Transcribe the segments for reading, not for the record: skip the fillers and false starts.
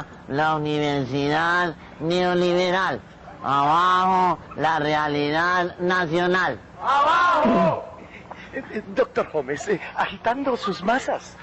Arriba la universidad neoliberal. Abajo la realidad nacional. ¡Abajo! Doctor Gómez, agitando sus masas.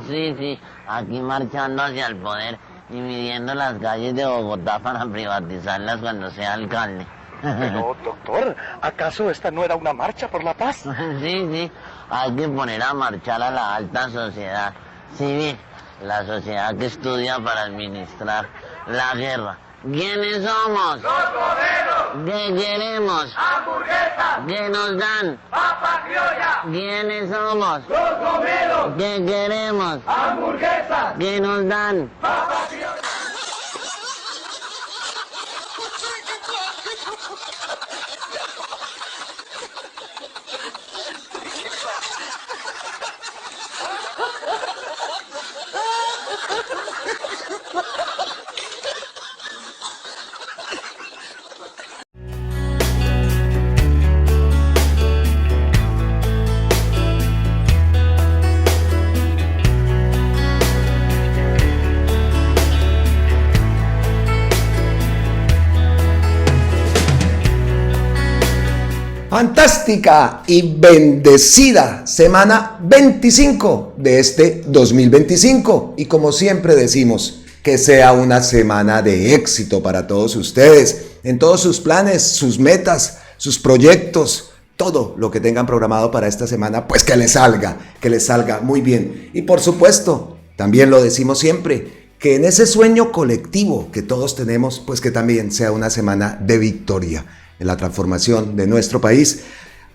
Sí, aquí marchando hacia el poder y midiendo las calles de Bogotá para privatizarlas cuando sea alcalde. Pero, doctor, ¿acaso esta no era una marcha por la paz? Sí, hay que poner a marchar a la alta sociedad civil, la sociedad que estudia para administrar la guerra. ¿Quiénes somos? ¡Los obreros! ¿Qué queremos? ¡Hamburguesas! ¿Qué nos dan? ¡Papa criolla! ¿Quiénes somos? ¡Los obreros! ¿Qué queremos? ¡Hamburguesas! ¿Qué nos dan? ¡Papa criolla! Fantástica y bendecida semana 25 de este 2025 y como siempre decimos, que sea una semana de éxito para todos ustedes, en todos sus planes, sus metas, sus proyectos, todo lo que tengan programado para esta semana, pues que les salga muy bien. Y por supuesto, también lo decimos siempre, que en ese sueño colectivo que todos tenemos, pues que también sea una semana de victoria en la transformación de nuestro país.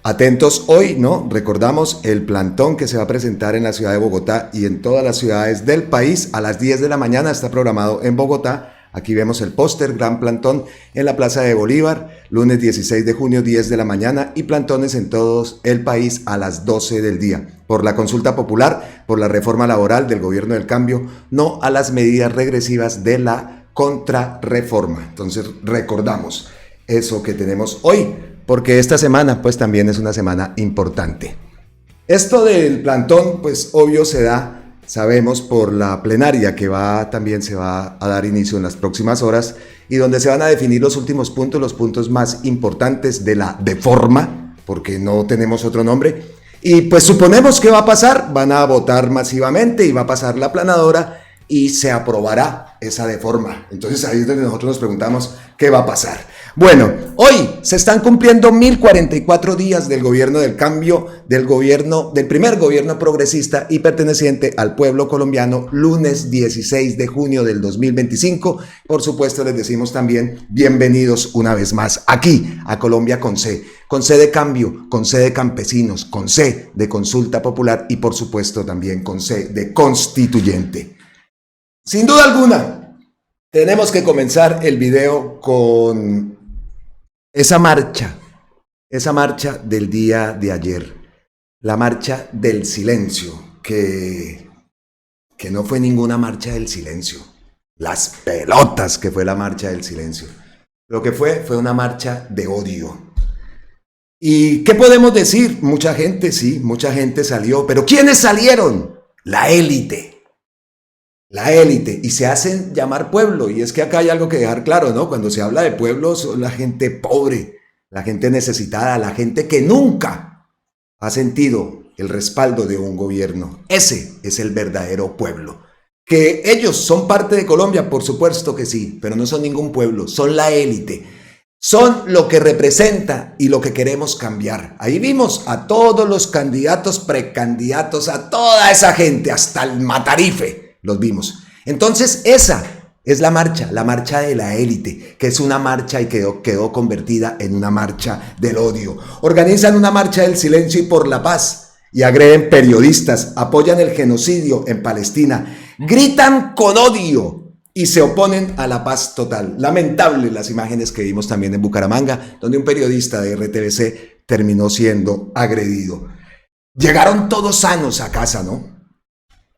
Atentos hoy, ¿no? Recordamos el plantón que se va a presentar en la ciudad de Bogotá y en todas las ciudades del país a las 10 de la mañana, está programado en Bogotá. Aquí vemos el póster, gran plantón en la Plaza de Bolívar, lunes 16 de junio, 10 de la mañana y plantones en todo el país a las 12 del día. Por la consulta popular, por la reforma laboral del gobierno del cambio, no a las medidas regresivas de la contrarreforma. Entonces recordamos eso que tenemos hoy, porque esta semana pues también es una semana importante. Esto del plantón pues obvio se da, sabemos, por la plenaria que también se va a dar inicio en las próximas horas y donde se van a definir los últimos puntos, los puntos más importantes de la deforma, porque no tenemos otro nombre, y pues suponemos que va a pasar, van a votar masivamente y va a pasar la planadora y se aprobará esa deforma. Entonces ahí es donde nosotros nos preguntamos qué va a pasar. Bueno, hoy se están cumpliendo 1044 días del gobierno del cambio, del primer gobierno progresista y perteneciente al pueblo colombiano, lunes 16 de junio del 2025. Por supuesto les decimos también bienvenidos una vez más aquí a Colombia con C de cambio, con C de campesinos, con C de consulta popular y por supuesto también con C de constituyente. Sin duda alguna, tenemos que comenzar el video con esa marcha del día de ayer, la marcha del silencio, que no fue ninguna marcha del silencio, las pelotas que fue la marcha del silencio. Lo que fue una marcha de odio. ¿Y qué podemos decir? Mucha gente salió, pero ¿quiénes salieron? La élite, y se hacen llamar pueblo, y es que acá hay algo que dejar claro, ¿no? Cuando se habla de pueblo son la gente pobre, la gente necesitada, la gente que nunca ha sentido el respaldo de un gobierno. Ese es el verdadero pueblo. Que ellos son parte de Colombia, por supuesto que sí, pero no son ningún pueblo, son la élite. Son lo que representa y lo que queremos cambiar. Ahí vimos a todos los candidatos, precandidatos, a toda esa gente, hasta el Matarife. Los vimos. Entonces esa es la marcha de la élite, que es una marcha y quedó convertida en una marcha del odio. Organizan una marcha del silencio y por la paz y agreden periodistas, apoyan el genocidio en Palestina, gritan con odio y se oponen a la paz total. Lamentables las imágenes que vimos también en Bucaramanga, donde un periodista de RTBC terminó siendo agredido. Llegaron todos sanos a casa, ¿no?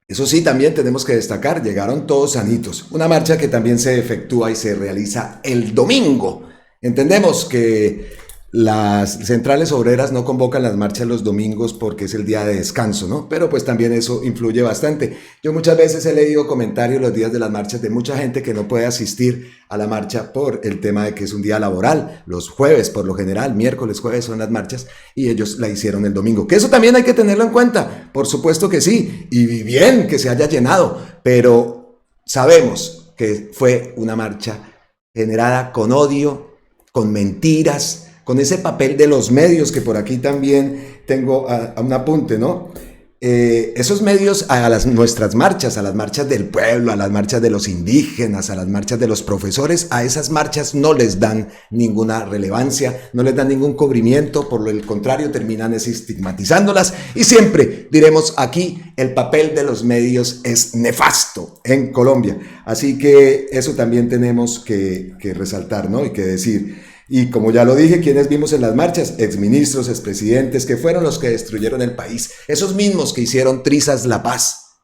Eso sí, también tenemos que destacar, llegaron todos sanitos. Una marcha que también se efectúa y se realiza el domingo. Entendemos que las centrales obreras no convocan las marchas los domingos porque es el día de descanso, ¿no? Pero pues también eso influye bastante. Yo muchas veces he leído comentarios los días de las marchas de mucha gente que no puede asistir a la marcha por el tema de que es un día laboral. Los jueves, por lo general, miércoles, jueves son las marchas y ellos la hicieron el domingo. Que eso también hay que tenerlo en cuenta, por supuesto que sí, y bien que se haya llenado, pero sabemos que fue una marcha generada con odio, con mentiras, con ese papel de los medios, que por aquí también tengo a un apunte, ¿no? Esos medios a nuestras marchas, a las marchas del pueblo, a las marchas de los indígenas, a las marchas de los profesores, a esas marchas no les dan ninguna relevancia, no les dan ningún cubrimiento, por el contrario terminan estigmatizándolas y siempre diremos aquí el papel de los medios es nefasto en Colombia, así que eso también tenemos que resaltar, ¿no? Y que decir. Y como ya lo dije, ¿quiénes vimos en las marchas? Exministros, expresidentes, que fueron los que destruyeron el país. Esos mismos que hicieron trizas la paz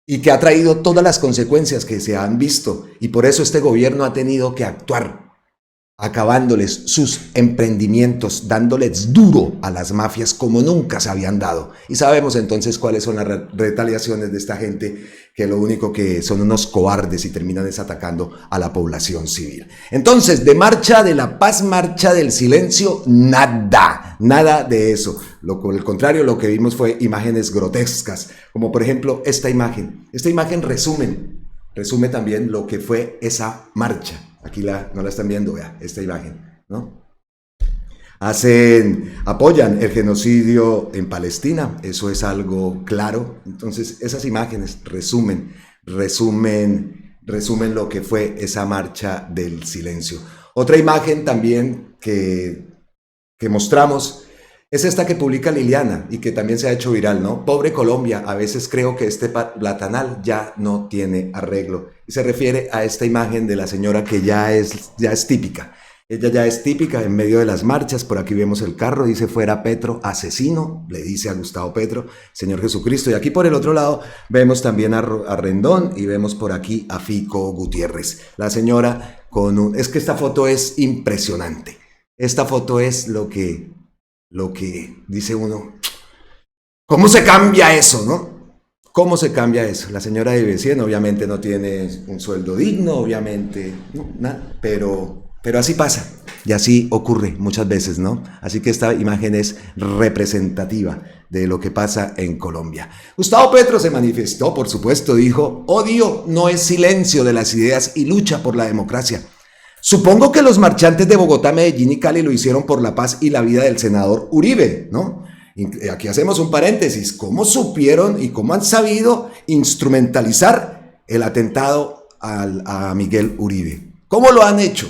y que ha traído todas las consecuencias que se han visto. Y por eso este gobierno ha tenido que actuar, acabándoles sus emprendimientos, dándoles duro a las mafias como nunca se habían dado. Y sabemos entonces cuáles son las retaliaciones de esta gente, que lo único que son unos cobardes y terminan desatacando a la población civil. Entonces, de marcha de la paz, marcha del silencio, nada de eso. Por el contrario, lo que vimos fue imágenes grotescas, como por ejemplo esta imagen. Esta imagen resume también lo que fue esa marcha. Aquí no la están viendo, vea, esta imagen, ¿no? Apoyan el genocidio en Palestina, eso es algo claro. Entonces, esas imágenes resumen lo que fue esa marcha del silencio. Otra imagen también que mostramos es esta que publica Liliana y que también se ha hecho viral, ¿no? Pobre Colombia, a veces creo que este platanal ya no tiene arreglo. Y se refiere a esta imagen de la señora que ya es típica. Ella ya es típica en medio de las marchas. Por aquí vemos el carro, dice fuera Petro, asesino, le dice a Gustavo Petro, Señor Jesucristo. Y aquí por el otro lado vemos también a Rendón y vemos por aquí a Fico Gutiérrez. La señora es que esta foto es impresionante. Esta foto es lo que dice uno, ¿cómo se cambia eso, no? ¿Cómo se cambia eso? La señora de Becien obviamente no tiene un sueldo digno, obviamente, no, nada, pero así pasa y así ocurre muchas veces, ¿no? Así que esta imagen es representativa de lo que pasa en Colombia. Gustavo Petro se manifestó, por supuesto, dijo, odio no es silencio de las ideas y lucha por la democracia. Supongo que los marchantes de Bogotá, Medellín y Cali lo hicieron por la paz y la vida del senador Uribe, ¿no? Aquí hacemos un paréntesis. ¿Cómo supieron y cómo han sabido instrumentalizar el atentado a Miguel Uribe? ¿Cómo lo han hecho?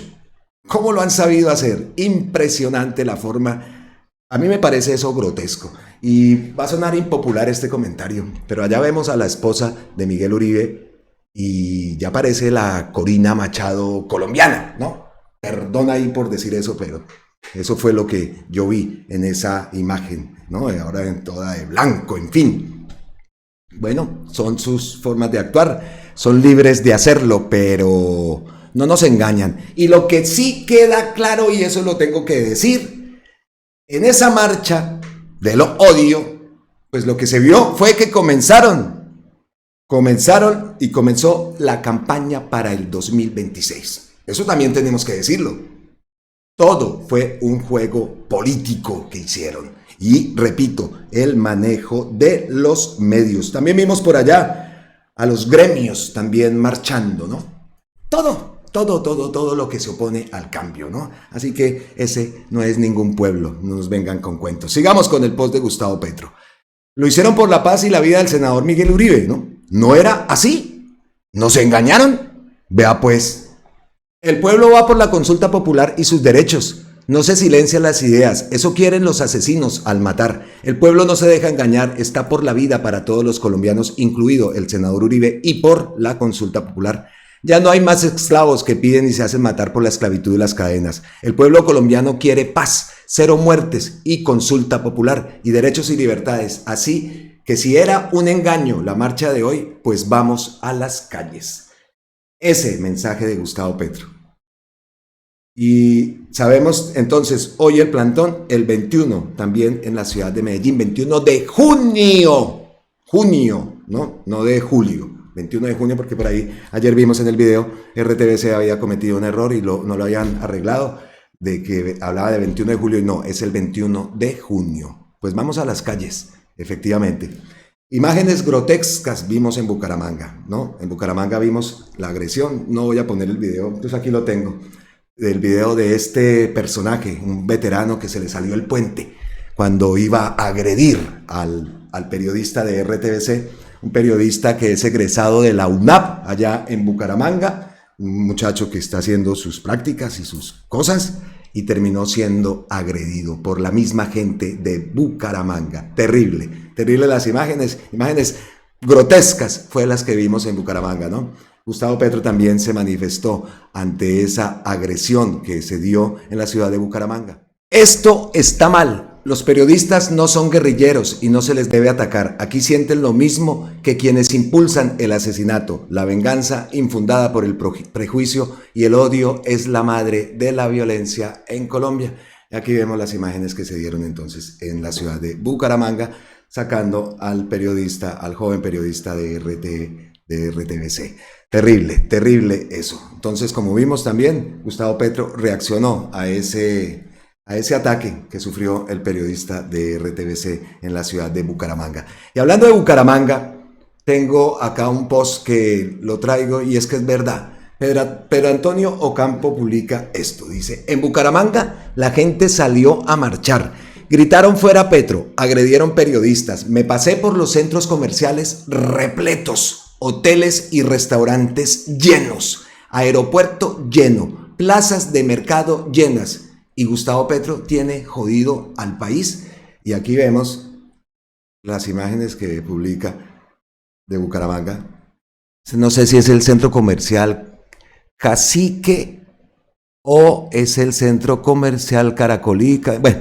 ¿Cómo lo han sabido hacer? Impresionante la forma. A mí me parece eso grotesco. Y va a sonar impopular este comentario, pero allá vemos a la esposa de Miguel Uribe y ya parece la Corina Machado colombiana, ¿no? Perdón ahí por decir eso, pero eso fue lo que yo vi en esa imagen, ¿no? Ahora en toda de blanco, en fin. Bueno, son sus formas de actuar, son libres de hacerlo, pero no nos engañan. Y lo que sí queda claro, y eso lo tengo que decir, en esa marcha del odio, pues lo que se vio fue que comenzaron y comenzó la campaña para el 2026. Eso también tenemos que decirlo. Todo fue un juego político que hicieron. Y repito, el manejo de los medios. También vimos por allá a los gremios también marchando, ¿no? Todo lo que se opone al cambio, ¿no? Así que ese no es ningún pueblo, no nos vengan con cuentos. Sigamos con el post de Gustavo Petro. Lo hicieron por la paz y la vida del senador Miguel Uribe, ¿no? No era así. ¿Nos engañaron? Vea pues. El pueblo va por la consulta popular y sus derechos. No se silencian las ideas. Eso quieren los asesinos al matar. El pueblo no se deja engañar. Está por la vida para todos los colombianos, incluido el senador Uribe, y por la consulta popular. Ya no hay más esclavos que piden y se hacen matar por la esclavitud y las cadenas. El pueblo colombiano quiere paz, 0 muertes y consulta popular y derechos y libertades. Así que si era un engaño la marcha de hoy, pues vamos a las calles. Ese mensaje de Gustavo Petro. Y sabemos entonces, hoy el plantón, el 21, también en la ciudad de Medellín, 21 de junio, no de julio, 21 de junio, porque por ahí ayer vimos en el video, RTBC había cometido un error y no lo habían arreglado, de que hablaba de 21 de julio y no, es el 21 de junio. Pues vamos a las calles, efectivamente. Imágenes grotescas vimos en Bucaramanga, ¿no? En Bucaramanga vimos la agresión, no voy a poner el video, entonces aquí lo tengo, del video de este personaje, un veterano que se le salió el puente cuando iba a agredir al periodista de RTBC, un periodista que es egresado de la UNAP, allá en Bucaramanga, un muchacho que está haciendo sus prácticas y sus cosas, y terminó siendo agredido por la misma gente de Bucaramanga. Terrible, terrible las imágenes grotescas fue las que vimos en Bucaramanga, ¿no? Gustavo Petro también se manifestó ante esa agresión que se dio en la ciudad de Bucaramanga. Esto está mal. Los periodistas no son guerrilleros y no se les debe atacar. Aquí sienten lo mismo que quienes impulsan el asesinato. La venganza infundada por el prejuicio y el odio es la madre de la violencia en Colombia. Y aquí vemos las imágenes que se dieron entonces en la ciudad de Bucaramanga, sacando al periodista, al joven periodista de RTBC. Terrible, terrible eso. Entonces, como vimos también, Gustavo Petro reaccionó a ese ataque que sufrió el periodista de RTBC en la ciudad de Bucaramanga. Y hablando de Bucaramanga, tengo acá un post que lo traigo y es que es verdad. Pedro Antonio Ocampo publica esto, dice: en Bucaramanga la gente salió a marchar, gritaron fuera Petro, agredieron periodistas, me pasé por los centros comerciales repletos, hoteles y restaurantes llenos, aeropuerto lleno, plazas de mercado llenas, y Gustavo Petro tiene jodido al país. Y aquí vemos las imágenes que publica de Bucaramanga. No sé si es el centro comercial Cacique o es el centro comercial Caracolica. Bueno,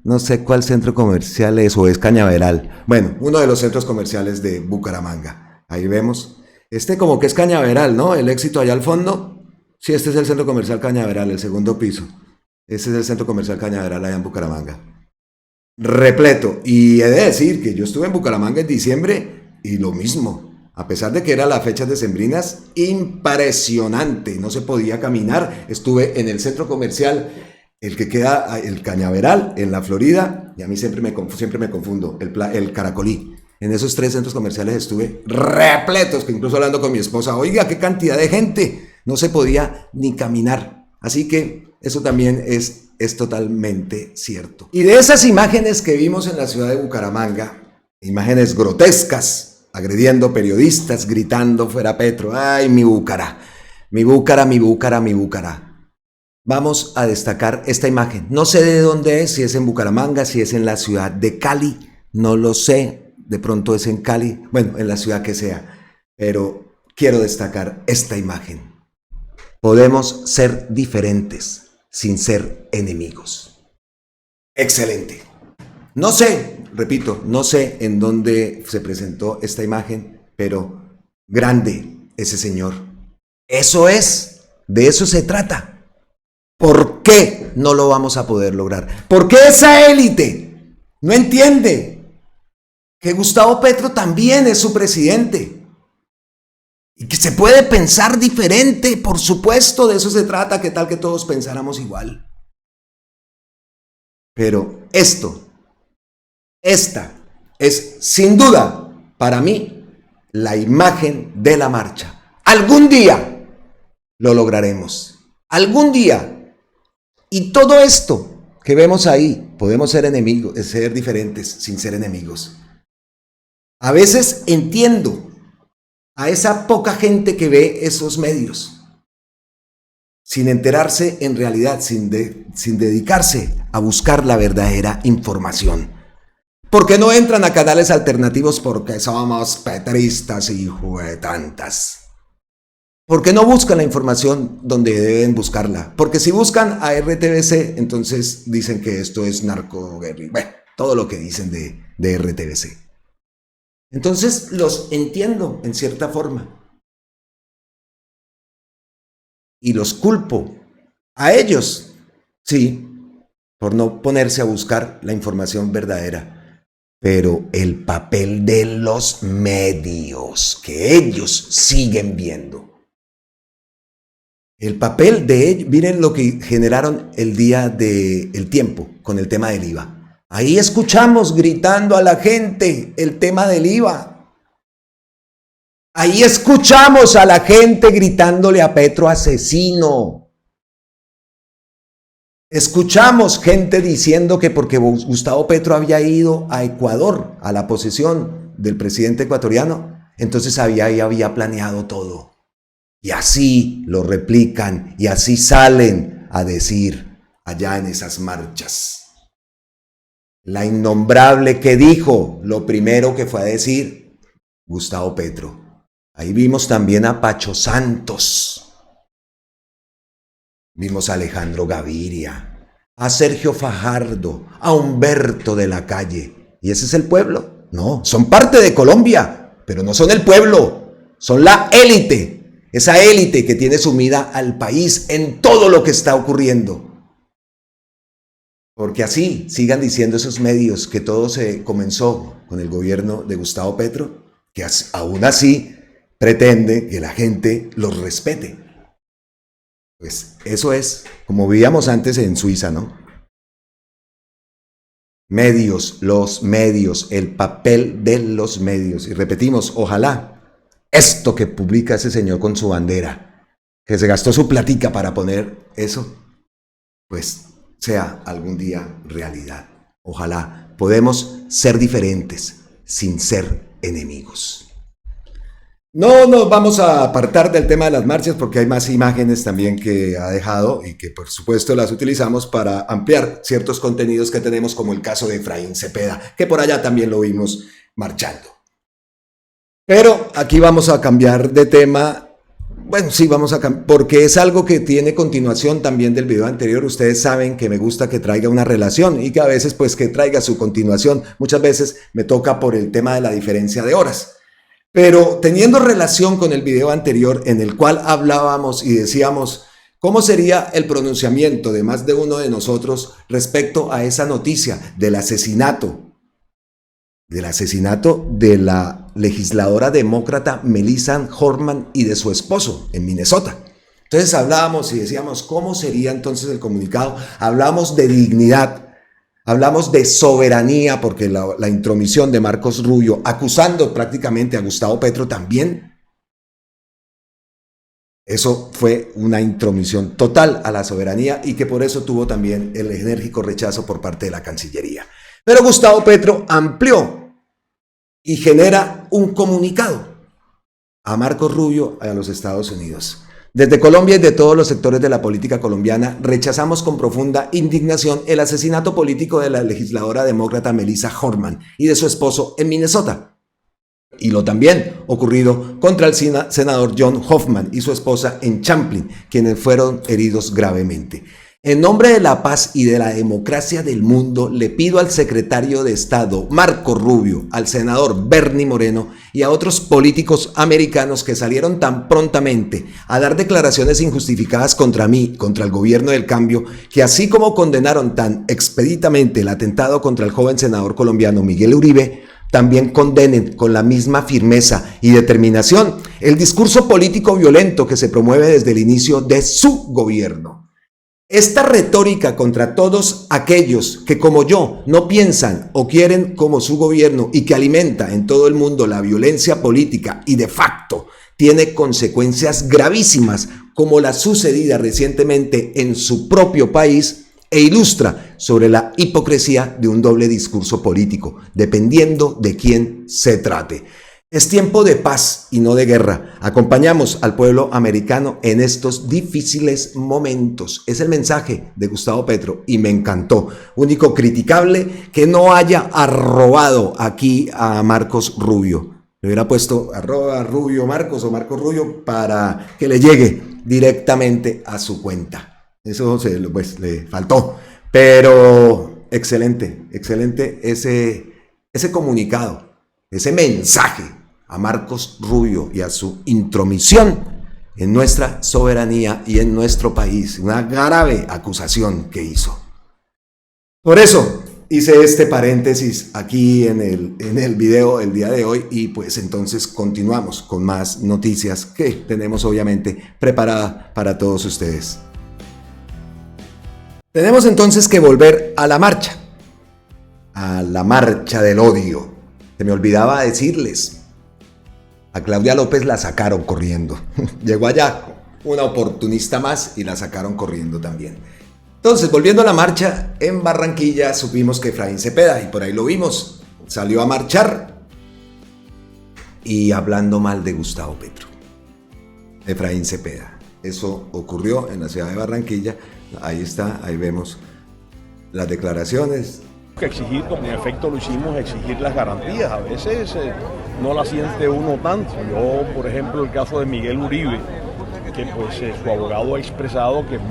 no sé cuál centro comercial es, o es Cañaveral. Bueno, uno de los centros comerciales de Bucaramanga. Ahí vemos. Como que es Cañaveral, ¿no? El Éxito allá al fondo. Sí, este es el centro comercial Cañaveral, el segundo piso. Este es el centro comercial Cañaveral allá en Bucaramanga. Repleto. Y he de decir que yo estuve en Bucaramanga en diciembre y lo mismo. A pesar de que eran las fechas decembrinas, impresionante. No se podía caminar. Estuve en el centro comercial, el que queda, el Cañaveral, en la Florida. Y a mí siempre me confundo. El Caracolí. En esos 3 centros comerciales estuve repletos, que incluso hablando con mi esposa, oiga, qué cantidad de gente. No se podía ni caminar. Así que eso también es totalmente cierto. Y de esas imágenes que vimos en la ciudad de Bucaramanga, imágenes grotescas, agrediendo periodistas, gritando fuera Petro, ay, mi Búcara, mi Búcara, mi Búcara, mi Búcara. Vamos a destacar esta imagen. No sé de dónde es, si es en Bucaramanga, si es en la ciudad de Cali, no lo sé. De pronto es en Cali, bueno, en la ciudad que sea, pero quiero destacar esta imagen. Podemos ser diferentes sin ser enemigos. Excelente. No sé, repito, no sé en dónde se presentó esta imagen, pero grande ese señor. Eso es, de eso se trata. ¿Por qué no lo vamos a poder lograr? ¿Por qué esa élite no entiende que Gustavo Petro también es su presidente? Y que se puede pensar diferente, por supuesto, de eso se trata, que tal que todos pensáramos igual. Pero esta es sin duda para mí la imagen de la marcha. Algún día lo lograremos, algún día. Y todo esto que vemos ahí, podemos ser enemigos, ser diferentes sin ser enemigos. A veces entiendo a esa poca gente que ve esos medios, sin enterarse en realidad, sin dedicarse a buscar la verdadera información. ¿Por qué no entran a canales alternativos? Porque somos petristas, hijo de tantas. ¿Por qué no buscan la información donde deben buscarla? Porque si buscan a RTBC, entonces dicen que esto es narcoguerrilla. Bueno, todo lo que dicen de RTBC. Entonces los entiendo en cierta forma y los culpo A ellos, sí, por no ponerse a buscar la información verdadera. Pero el papel de los medios, que ellos siguen viendo. El papel de ellos, miren lo que generaron el día del Tiempo con el tema del IVA. Ahí escuchamos gritando a la gente el tema del IVA. Ahí escuchamos a la gente gritándole a Petro asesino. Escuchamos gente diciendo que porque Gustavo Petro había ido a Ecuador, a la posesión del presidente ecuatoriano, entonces había planeado todo. Y así lo replican y así salen a decir allá en esas marchas. La innombrable que dijo, lo primero que fue a decir Gustavo Petro. Ahí vimos también a Pacho Santos. Vimos a Alejandro Gaviria, a Sergio Fajardo, a Humberto de la Calle. ¿Y ese es el pueblo? No, son parte de Colombia, pero no son el pueblo, son la élite. Esa élite que tiene sumida al país en todo lo que está ocurriendo. Porque así sigan diciendo esos medios que todo se comenzó con el gobierno de Gustavo Petro, que aún así pretende que la gente los respete. Pues eso es, como vivíamos antes en Suiza, ¿no? Medios, los medios, el papel de los medios. Y repetimos, ojalá esto que publica ese señor con su bandera, que se gastó su platica para poner eso, pues sea algún día realidad. Ojalá podemos ser diferentes sin ser enemigos. No nos vamos a apartar del tema de las marchas porque hay más imágenes también que ha dejado y que por supuesto las utilizamos para ampliar ciertos contenidos que tenemos, como el caso de Efraín Cepeda, que por allá también lo vimos marchando. Pero aquí vamos a cambiar de tema. Bueno, sí, vamos a cambiar, porque es algo que tiene continuación también del video anterior. Ustedes saben que me gusta que traiga una relación y que a veces pues que traiga su continuación. Muchas veces me toca por el tema de la diferencia de horas. Pero teniendo relación con el video anterior en el cual hablábamos y decíamos cómo sería el pronunciamiento de más de uno de nosotros respecto a esa noticia del asesinato de la legisladora demócrata Melissa Hortman y de su esposo en Minnesota. Entonces hablábamos y decíamos cómo sería entonces el comunicado. Hablamos de dignidad. Hablamos de soberanía, porque la intromisión de Marcos Rubio, acusando prácticamente a Gustavo Petro también, eso fue una intromisión total a la soberanía y que por eso tuvo también el enérgico rechazo por parte de la Cancillería. Pero Gustavo Petro amplió y genera un comunicado a Marcos Rubio y a los Estados Unidos. Desde Colombia y de todos los sectores de la política colombiana, rechazamos con profunda indignación el asesinato político de la legisladora demócrata Melissa Hortman y de su esposo en Minnesota. Y lo también ocurrido contra el senador John Hoffman y su esposa en Champlin, quienes fueron heridos gravemente. En nombre de la paz y de la democracia del mundo, le pido al secretario de Estado, Marco Rubio, al senador Bernie Moreno y a otros políticos americanos que salieron tan prontamente a dar declaraciones injustificadas contra mí, contra el gobierno del cambio, que así como condenaron tan expeditamente el atentado contra el joven senador colombiano Miguel Uribe, también condenen con la misma firmeza y determinación el discurso político violento que se promueve desde el inicio de su gobierno. Esta retórica contra todos aquellos que como yo no piensan o quieren como su gobierno y que alimenta en todo el mundo la violencia política y de facto tiene consecuencias gravísimas como la sucedida recientemente en su propio país e ilustra sobre la hipocresía de un doble discurso político, dependiendo de quién se trate. Es tiempo de paz y no de guerra. Acompañamos al pueblo americano en estos difíciles momentos. Es el mensaje de Gustavo Petro y me encantó. Único criticable que no haya arrobado aquí a Marcos Rubio. Le hubiera puesto @Rubio Marcos o Marcos Rubio para que le llegue directamente a su cuenta. Eso pues, le faltó. Pero excelente ese comunicado, ese mensaje a Marcos Rubio y a su intromisión en nuestra soberanía y en nuestro país. Una grave acusación que hizo. Por eso hice este paréntesis aquí en el video el día de hoy y pues entonces continuamos con más noticias que tenemos obviamente preparada para todos ustedes. Tenemos entonces que volver a la marcha del odio. Se me olvidaba decirles, a Claudia López la sacaron corriendo. Llegó allá una oportunista más y la sacaron corriendo también. Entonces, volviendo a la marcha, en Barranquilla supimos que Efraín Cepeda, y por ahí lo vimos, salió a marchar y hablando mal de Gustavo Petro. Efraín Cepeda. Eso ocurrió en la ciudad de Barranquilla. Ahí está, ahí vemos las declaraciones. Que exigir, como en efecto lo hicimos, exigir las garantías. A veces no la siente uno tanto. Yo, por ejemplo, el caso de Miguel Uribe, que pues su abogado ha expresado que en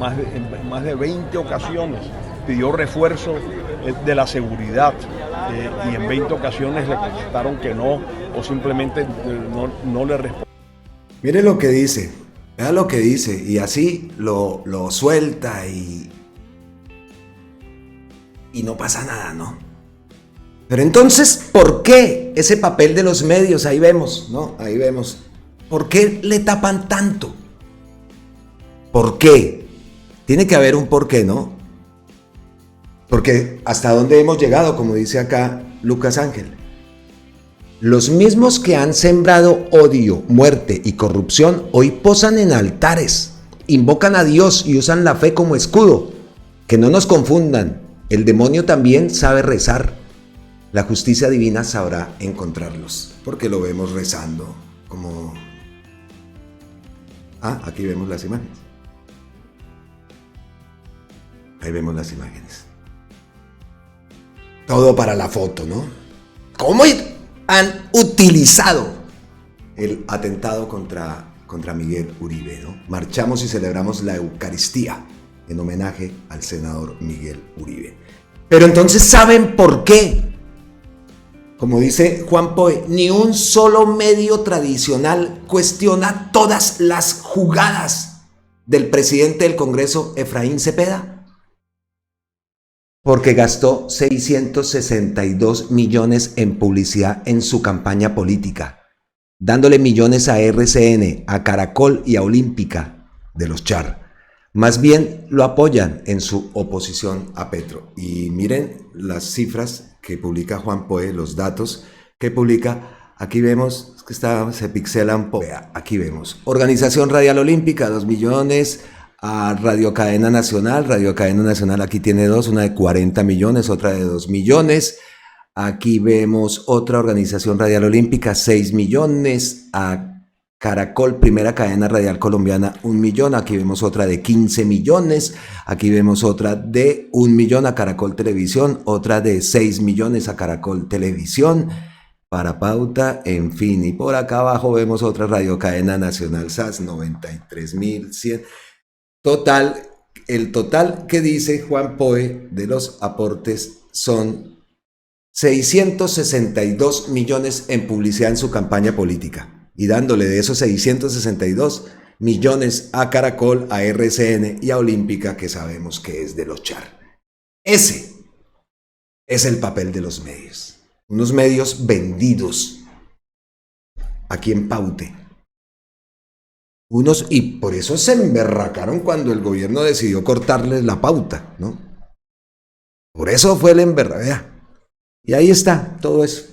más de 20 ocasiones pidió refuerzo de la seguridad y en 20 ocasiones le contestaron que no o simplemente no le respondieron. Mire lo que dice, vea lo que dice y así lo suelta y no pasa nada, ¿no? Pero entonces, ¿por qué ese papel de los medios? Ahí vemos, ¿no? Ahí vemos. ¿Por qué le tapan tanto? ¿Por qué? Tiene que haber un porqué, ¿no? Porque hasta dónde hemos llegado, como dice acá Lucas Ángel. Los mismos que han sembrado odio, muerte y corrupción hoy posan en altares, invocan a Dios y usan la fe como escudo. Que no nos confundan, el demonio también sabe rezar. La justicia divina sabrá encontrarlos, porque lo vemos rezando como... aquí vemos las imágenes. Ahí vemos las imágenes. Todo para la foto, ¿no? ¿Cómo han utilizado el atentado contra Miguel Uribe, ¿no? Marchamos y celebramos la Eucaristía en homenaje al senador Miguel Uribe. Pero entonces, ¿saben por qué? Como dice Juan Poe, ni un solo medio tradicional cuestiona todas las jugadas del presidente del Congreso, Efraín Cepeda. Porque gastó 662 millones en publicidad en su campaña política, dándole millones a RCN, a Caracol y a Olímpica de los Char. Más bien lo apoyan en su oposición a Petro. Y miren las cifras que publica Juan Poe, los datos que publica. Aquí vemos, es que se pixela un poco. Aquí vemos. Organización Radial Olímpica, 2 millones. A Radio Cadena Nacional aquí tiene dos, una de 40 millones, otra de 2 millones. Aquí vemos otra organización radial olímpica, 6 millones. A Caracol, primera cadena radial colombiana, 1 millón. Aquí vemos otra de 15 millones. Aquí vemos otra de 1 millón a Caracol Televisión, otra de 6 millones a Caracol Televisión. Para Pauta, en fin. Y por acá abajo vemos otra Radio Cadena Nacional SAS, 93.100. El total que dice Juan Poe de los aportes son 662 millones en publicidad en su campaña política y dándole de esos 662 millones a Caracol, a RCN y a Olímpica, que sabemos que es de los Char. Ese es el papel de los medios. Unos medios vendidos aquí en Paute. Y por eso se emberracaron cuando el gobierno decidió cortarles la pauta, ¿no? Por eso fue el emberracada. Y ahí está, todo eso.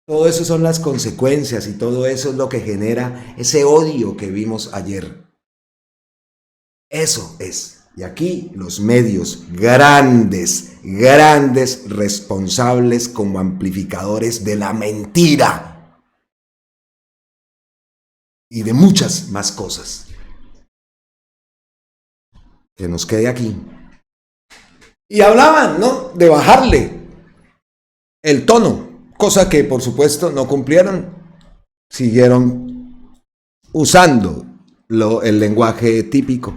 Todo eso son las consecuencias y todo eso es lo que genera ese odio que vimos ayer. Eso es. Y aquí los medios grandes responsables como amplificadores de la mentira. Y de muchas más cosas. Que nos quede aquí. Y hablaban, ¿no? De bajarle el tono, cosa que por supuesto no cumplieron. Siguieron usando el lenguaje típico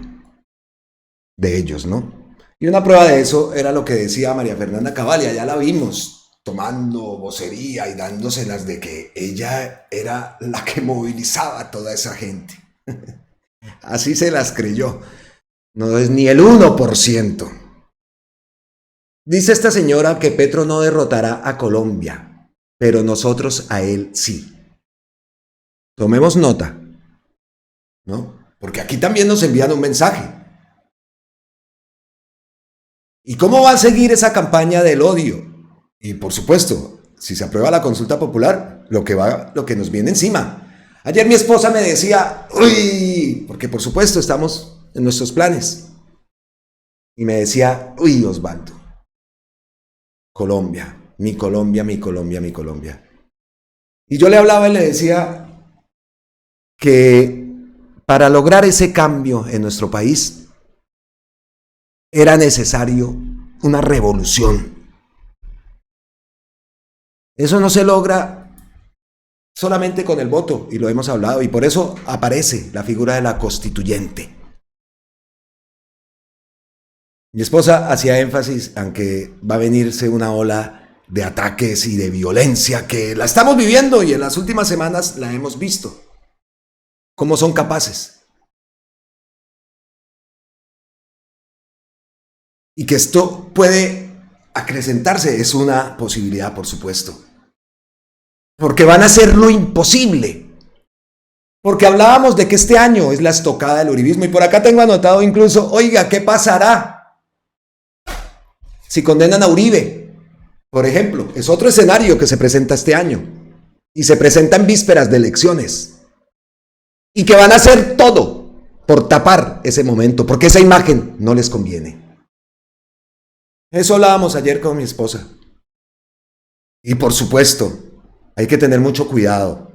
de ellos, ¿no? Y una prueba de eso era lo que decía María Fernanda Cavalia, ya la vimos tomando vocería y dándoselas de que ella era la que movilizaba a toda esa gente. Así se las creyó. No es ni el 1%. Dice esta señora que Petro no derrotará a Colombia, pero nosotros a él sí. Tomemos nota, ¿no? Porque aquí también nos envían un mensaje. ¿Y cómo va a seguir esa campaña del odio? Y por supuesto, si se aprueba la consulta popular, lo que nos viene encima. Ayer mi esposa me decía, uy, porque por supuesto estamos en nuestros planes. Y me decía, uy, Osvaldo, Colombia, mi Colombia, mi Colombia, mi Colombia. Y yo le hablaba y le decía que para lograr ese cambio en nuestro país era necesario una revolución. Eso no se logra solamente con el voto, y lo hemos hablado, y por eso aparece la figura de la constituyente. Mi esposa hacía énfasis en que va a venirse una ola de ataques y de violencia que la estamos viviendo y en las últimas semanas la hemos visto. ¿Cómo son capaces? Y que esto puede acrecentarse es una posibilidad, por supuesto. Porque van a hacer lo imposible. Porque hablábamos de que este año es la estocada del uribismo y por acá tengo anotado incluso, oiga, ¿qué pasará si condenan a Uribe? Por ejemplo, es otro escenario que se presenta este año y se presenta en vísperas de elecciones y que van a hacer todo por tapar ese momento, porque esa imagen no les conviene. Eso hablábamos ayer con mi esposa. Y por supuesto, hay que tener mucho cuidado,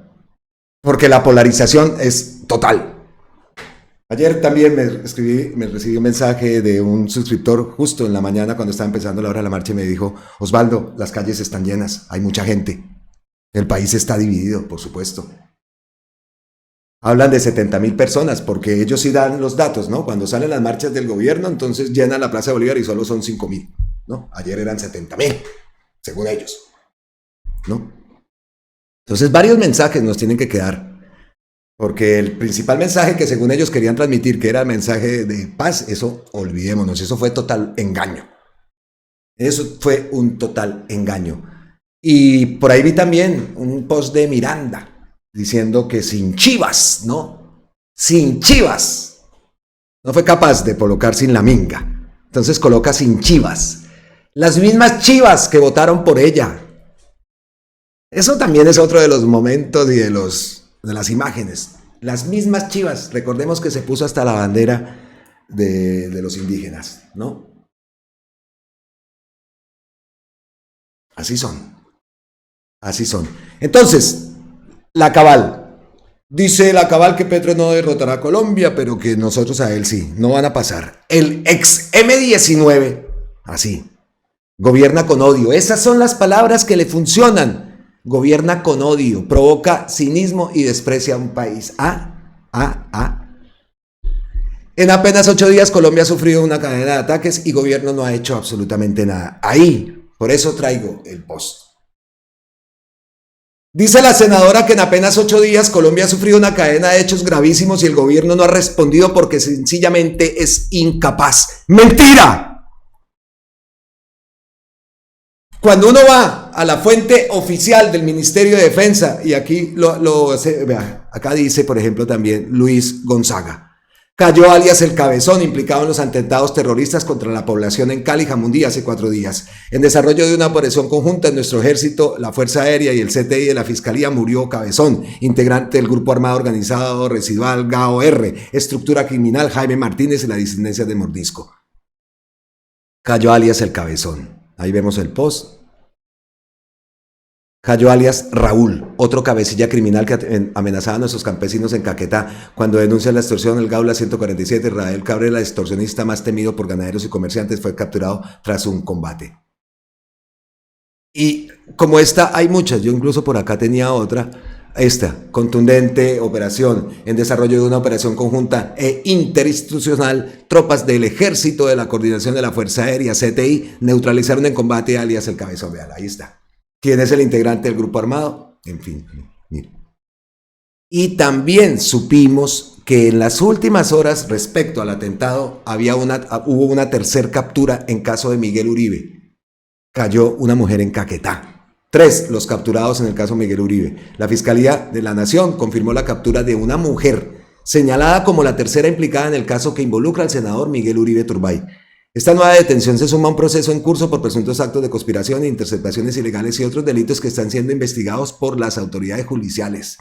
porque la polarización es total. Ayer también me recibí un mensaje de un suscriptor justo en la mañana cuando estaba empezando la hora de la marcha y me dijo, Osvaldo, las calles están llenas, hay mucha gente. El país está dividido, por supuesto. Hablan de 70,000 personas, porque ellos sí dan los datos, ¿no? Cuando salen las marchas del gobierno, entonces llenan la Plaza de Bolívar y solo son 5,000, ¿no? Ayer eran 70,000, según ellos, ¿no? Entonces varios mensajes nos tienen que quedar, porque el principal mensaje que según ellos querían transmitir, que era el mensaje de paz, eso olvidémonos, eso fue total engaño. Eso fue un total engaño. Y por ahí vi también un post de Miranda, diciendo que sin Chivas, ¿no? Sin Chivas. No fue capaz de colocar sin la minga. Entonces coloca sin Chivas. Las mismas Chivas que votaron por ella. Eso también es otro de los momentos y de las imágenes. Las mismas Chivas. Recordemos que se puso hasta la bandera de los indígenas, ¿no? Así son. Así son. Entonces, la Cabal. Dice la Cabal que Petro no derrotará a Colombia, pero que nosotros a él sí. No van a pasar. El ex M19, así, gobierna con odio. Esas son las palabras que le funcionan. Gobierna con odio, provoca cinismo y desprecia a un país. En apenas 8 días Colombia ha sufrido una cadena de ataques y gobierno no ha hecho absolutamente nada. Ahí, por eso traigo el post. Dice la senadora que en apenas 8 días Colombia ha sufrido una cadena de hechos gravísimos y el gobierno no ha respondido porque sencillamente es incapaz. ¡Mentira! Cuando uno va a la fuente oficial del Ministerio de Defensa, y aquí vea, acá dice, por ejemplo, también Luis Gonzaga, cayó alias El Cabezón, implicado en los atentados terroristas contra la población en Cali, Jamundí, hace 4 días. En desarrollo de una operación conjunta en nuestro ejército, la Fuerza Aérea y el CTI de la Fiscalía, murió Cabezón, integrante del Grupo Armado Organizado Residual GAO-R, estructura criminal Jaime Martínez y la disidencia de Mordisco. Cayó alias El Cabezón. Ahí vemos el post. Cayó alias Raúl, otro cabecilla criminal que amenazaba a nuestros campesinos en Caquetá cuando denuncia la extorsión. El Gaula 147, Rafael Cabrera, el extorsionista más temido por ganaderos y comerciantes, fue capturado tras un combate. Y como esta hay muchas, yo incluso por acá tenía otra. Esta, contundente operación en desarrollo de una operación conjunta e interinstitucional, tropas del Ejército de la Coordinación de la Fuerza Aérea, CTI, neutralizaron en combate alias El Cabezón. Vean, ahí está. ¿Quién es el integrante del grupo armado? En fin, miren. Y también supimos que en las últimas horas respecto al atentado hubo una tercer captura en caso de Miguel Uribe. Cayó una mujer en Caquetá. 3 los capturados en el caso Miguel Uribe. La Fiscalía de la Nación confirmó la captura de una mujer señalada como la tercera implicada en el caso que involucra al senador Miguel Uribe Turbay. Esta nueva detención se suma a un proceso en curso por presuntos actos de conspiración, interceptaciones ilegales y otros delitos que están siendo investigados por las autoridades judiciales.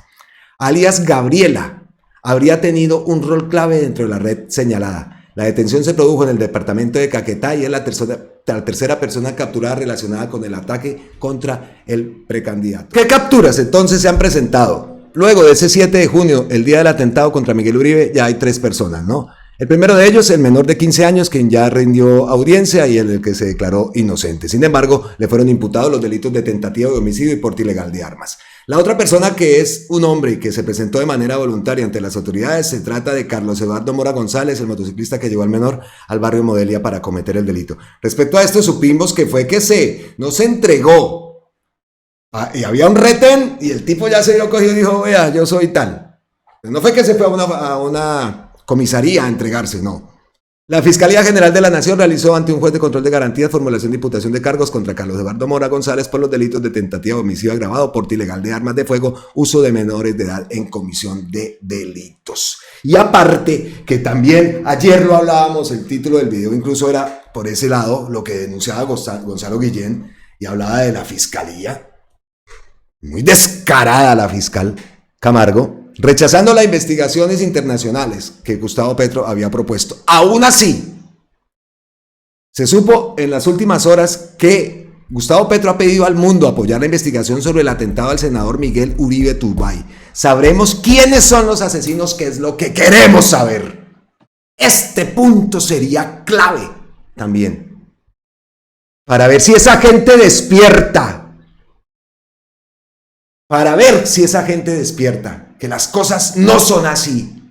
Alias Gabriela habría tenido un rol clave dentro de la red señalada. La detención se produjo en el departamento de Caquetá y es la tercera persona capturada relacionada con el ataque contra el precandidato. ¿Qué capturas entonces se han presentado? Luego de ese 7 de junio, el día del atentado contra Miguel Uribe, ya hay 3 personas, ¿no? El primero de ellos, el menor de 15 años, quien ya rindió audiencia y el que se declaró inocente. Sin embargo, le fueron imputados los delitos de tentativa de homicidio y porte ilegal de armas. La otra persona, que es un hombre y que se presentó de manera voluntaria ante las autoridades, se trata de Carlos Eduardo Mora González, el motociclista que llevó al menor al barrio Modelia para cometer el delito. Respecto a esto, supimos que fue que no se entregó. Y había un retén y el tipo ya se dio cogido y dijo, vea, yo soy tal. No fue que se fue a una comisaría a entregarse, no. La Fiscalía General de la Nación realizó ante un juez de control de garantías formulación de imputación de cargos contra Carlos Eduardo Mora González por los delitos de tentativa de homicidio agravado, porte ilegal de armas de fuego, uso de menores de edad en comisión de delitos. Y aparte, que también ayer lo hablábamos, el título del video incluso era por ese lado, lo que denunciaba Gonzalo Guillén, y hablaba de la Fiscalía. Muy descarada la fiscal Camargo, rechazando las investigaciones internacionales que Gustavo Petro había propuesto. Aún así, se supo en las últimas horas que Gustavo Petro ha pedido al mundo apoyar la investigación sobre el atentado al senador Miguel Uribe Turbay. Sabremos quiénes son los asesinos, que es lo que queremos saber. Este punto sería clave también para ver si esa gente despierta. Para ver si esa gente despierta, que las cosas no son así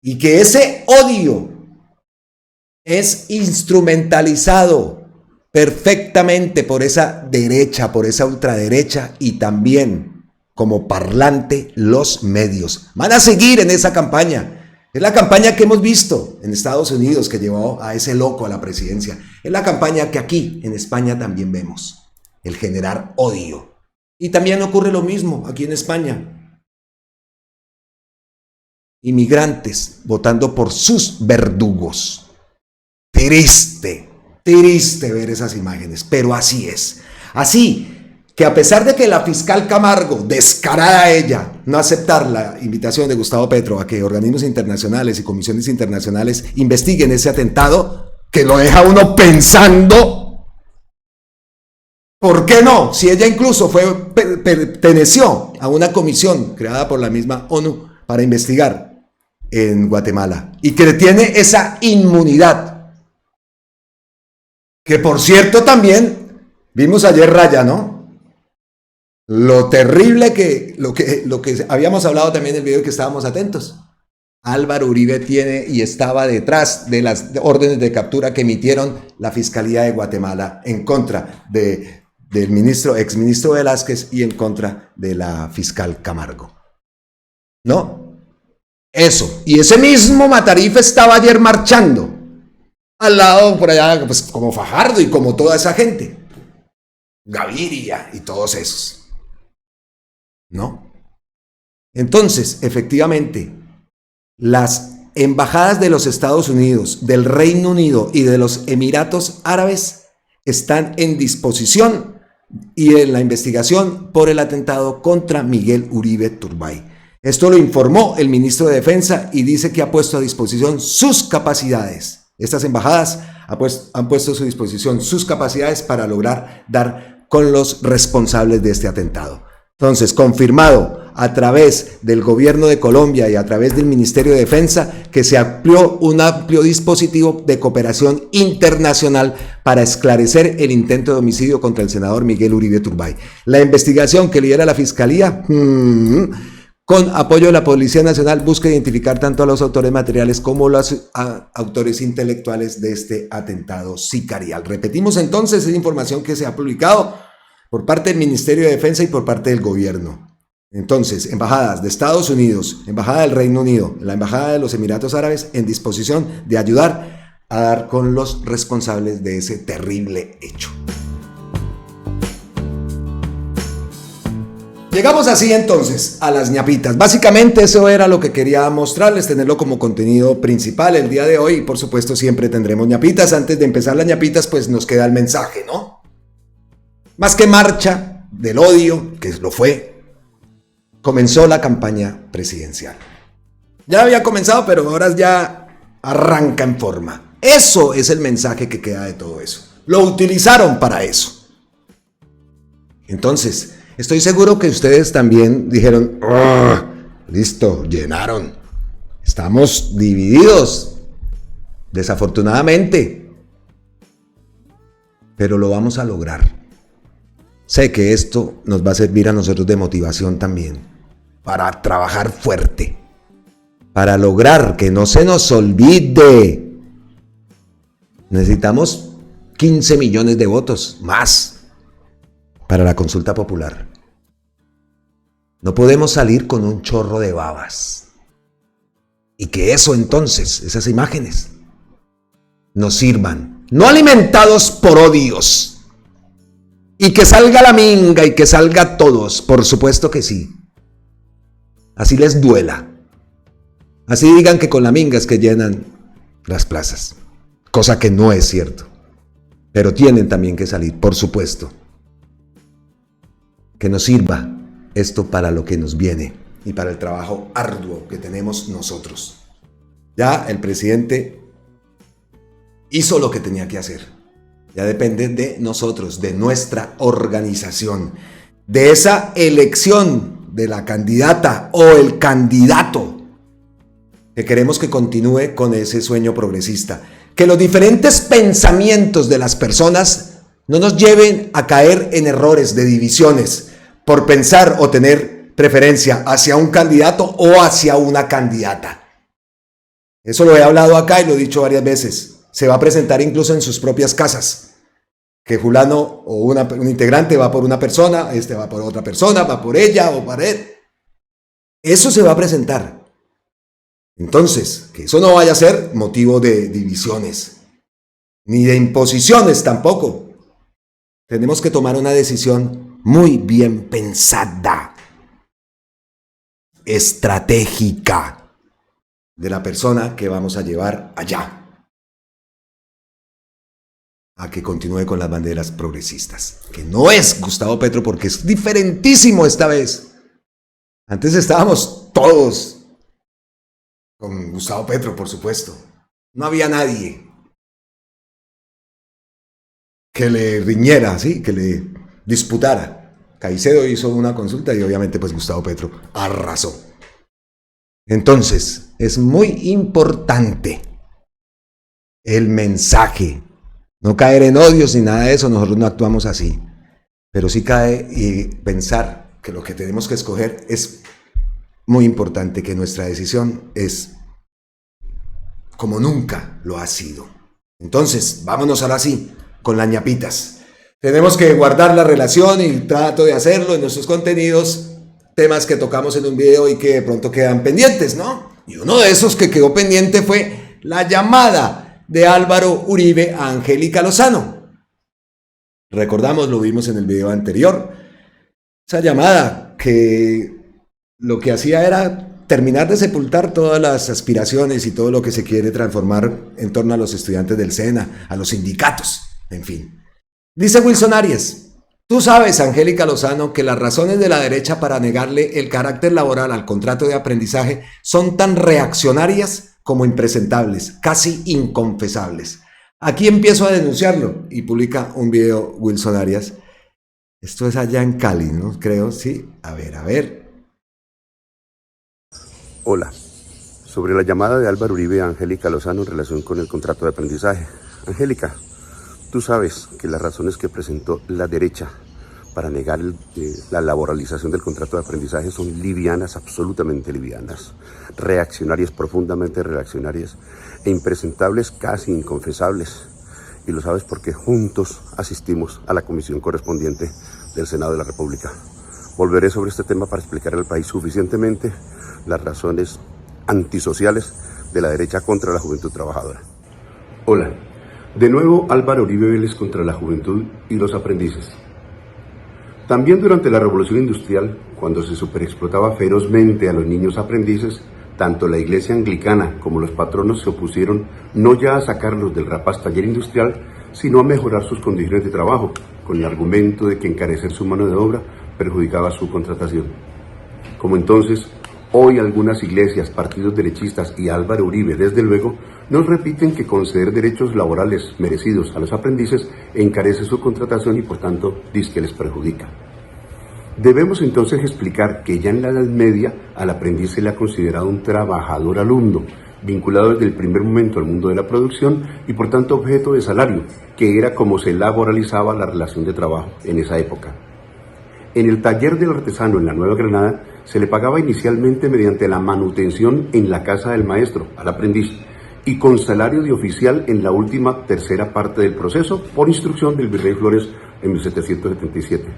y que ese odio es instrumentalizado perfectamente por esa derecha, por esa ultraderecha y también como parlante los medios. Van a seguir en esa campaña. Es la campaña que hemos visto en Estados Unidos que llevó a ese loco a la presidencia. Es la campaña que aquí en España también vemos, el generar odio. Y también ocurre lo mismo aquí en España. Inmigrantes votando por sus verdugos. Triste, triste ver esas imágenes, pero así es. Así que a pesar de que la fiscal Camargo, descarada ella, no aceptar la invitación de Gustavo Petro a que organismos internacionales y comisiones internacionales investiguen ese atentado, que lo deja uno pensando. ¿Por qué no? Si ella incluso perteneció a una comisión creada por la misma ONU para investigar en Guatemala y que tiene esa inmunidad. Que por cierto también vimos ayer Raya, ¿no? Lo terrible que lo que habíamos hablado también en el video que estábamos atentos. Álvaro Uribe tiene y estaba detrás de las órdenes de captura que emitieron la Fiscalía de Guatemala en contra del exministro Velázquez y en contra de la fiscal Camargo. ¿No? Eso. Y ese mismo Matarife estaba ayer marchando al lado, por allá, pues como Fajardo y como toda esa gente. Gaviria y todos esos. ¿No? Entonces, efectivamente, las embajadas de los Estados Unidos, del Reino Unido y de los Emiratos Árabes están en disposición y en la investigación por el atentado contra Miguel Uribe Turbay. Esto lo informó el ministro de Defensa y dice que ha puesto a disposición sus capacidades. Estas embajadas han puesto a su disposición sus capacidades para lograr dar con los responsables de este atentado. Entonces, confirmado a través del gobierno de Colombia y a través del Ministerio de Defensa que se amplió un amplio dispositivo de cooperación internacional para esclarecer el intento de homicidio contra el senador Miguel Uribe Turbay. La investigación que lidera la Fiscalía, con apoyo de la Policía Nacional, busca identificar tanto a los autores materiales como a los autores intelectuales de este atentado sicarial. Repetimos entonces, es información que se ha publicado por parte del Ministerio de Defensa y por parte del gobierno. Entonces, embajadas de Estados Unidos, embajada del Reino Unido, la embajada de los Emiratos Árabes en disposición de ayudar a dar con los responsables de ese terrible hecho. Llegamos así entonces a las ñapitas. Básicamente eso era lo que quería mostrarles, tenerlo como contenido principal el día de hoy. Y por supuesto siempre tendremos ñapitas. Antes de empezar las ñapitas pues nos queda el mensaje, ¿no? Más que marcha del odio, que lo fue, comenzó la campaña presidencial. Ya había comenzado, pero ahora ya arranca en forma. Eso es el mensaje que queda de todo eso. Lo utilizaron para eso. Entonces, estoy seguro que ustedes también dijeron, oh, listo, llenaron. Estamos divididos, desafortunadamente. Pero lo vamos a lograr. Sé que esto nos va a servir a nosotros de motivación también, para trabajar fuerte, para lograr que no se nos olvide. Necesitamos 15 millones de votos más para la consulta popular. No podemos salir con un chorro de babas. Y que eso entonces, esas imágenes, nos sirvan, no alimentados por odios. Y que salga la minga y que salga todos, por supuesto que sí. Así les duela. Así digan que con la minga es que llenan las plazas. Cosa que no es cierto. Pero tienen también que salir, por supuesto. Que nos sirva esto para lo que nos viene y para el trabajo arduo que tenemos nosotros. Ya el presidente hizo lo que tenía que hacer. Ya depende de nosotros, de nuestra organización, de esa elección de la candidata o el candidato que queremos que continúe con ese sueño progresista. Que los diferentes pensamientos de las personas no nos lleven a caer en errores de divisiones por pensar o tener preferencia hacia un candidato o hacia una candidata. Eso lo he hablado acá y lo he dicho varias veces. Se va a presentar incluso en sus propias casas. Que fulano o un integrante va por una persona, este va por otra persona, va por ella o para él. Eso se va a presentar. Entonces, que eso no vaya a ser motivo de divisiones, ni de imposiciones tampoco. Tenemos que tomar una decisión muy bien pensada, estratégica, de la persona que vamos a llevar allá a que continúe con las banderas progresistas, que no es Gustavo Petro porque es diferentísimo esta vez. Antes estábamos todos con Gustavo Petro, por supuesto. No había nadie que le riñera, ¿sí? Que le disputara. Caicedo hizo una consulta y obviamente pues Gustavo Petro arrasó. Entonces, es muy importante el mensaje. No caer en odios ni nada de eso, nosotros no actuamos así. Pero sí cae y pensar que lo que tenemos que escoger es muy importante, que nuestra decisión es como nunca lo ha sido. Entonces, vámonos ahora sí con las ñapitas. Tenemos que guardar la relación y trato de hacerlo en nuestros contenidos, temas que tocamos en un video y que de pronto quedan pendientes, ¿no? Y uno de esos que quedó pendiente fue la llamada de Álvaro Uribe a Angélica Lozano. Recordamos, lo vimos en el video anterior, esa llamada que lo que hacía era terminar de sepultar todas las aspiraciones y todo lo que se quiere transformar en torno a los estudiantes del SENA, a los sindicatos, en fin. Dice Wilson Arias, tú sabes, Angélica Lozano, que las razones de la derecha para negarle el carácter laboral al contrato de aprendizaje son tan reaccionarias como impresentables, casi inconfesables. Aquí empiezo a denunciarlo y publica un video Wilson Arias. Esto es allá en Cali, ¿no? Creo, sí. A ver. Hola. Sobre la llamada de Álvaro Uribe a Angélica Lozano en relación con el contrato de aprendizaje. Angélica, tú sabes que las razones que presentó la derecha para negar la laboralización del contrato de aprendizaje son livianas, absolutamente livianas, reaccionarias, profundamente reaccionarias e impresentables, casi inconfesables. Y lo sabes porque juntos asistimos a la comisión correspondiente del Senado de la República. Volveré sobre este tema para explicar al país suficientemente las razones antisociales de la derecha contra la juventud trabajadora. Hola, de nuevo Álvaro Uribe Vélez contra la juventud y los aprendices. También durante la Revolución Industrial, cuando se superexplotaba ferozmente a los niños aprendices, tanto la iglesia anglicana como los patronos se opusieron no ya a sacarlos del rapaz taller industrial, sino a mejorar sus condiciones de trabajo, con el argumento de que encarecer su mano de obra perjudicaba su contratación. Como entonces, hoy algunas iglesias, partidos derechistas y Álvaro Uribe, desde luego, nos repiten que conceder derechos laborales merecidos a los aprendices encarece su contratación y por tanto dice que les perjudica. Debemos entonces explicar que ya en la Edad Media al aprendiz se le ha considerado un trabajador alumno, vinculado desde el primer momento al mundo de la producción y por tanto objeto de salario, que era como se laboralizaba la relación de trabajo en esa época. En el taller del artesano en la Nueva Granada se le pagaba inicialmente mediante la manutención en la casa del maestro al aprendiz y con salario de oficial en la última tercera parte del proceso por instrucción del virrey Flores en 1777.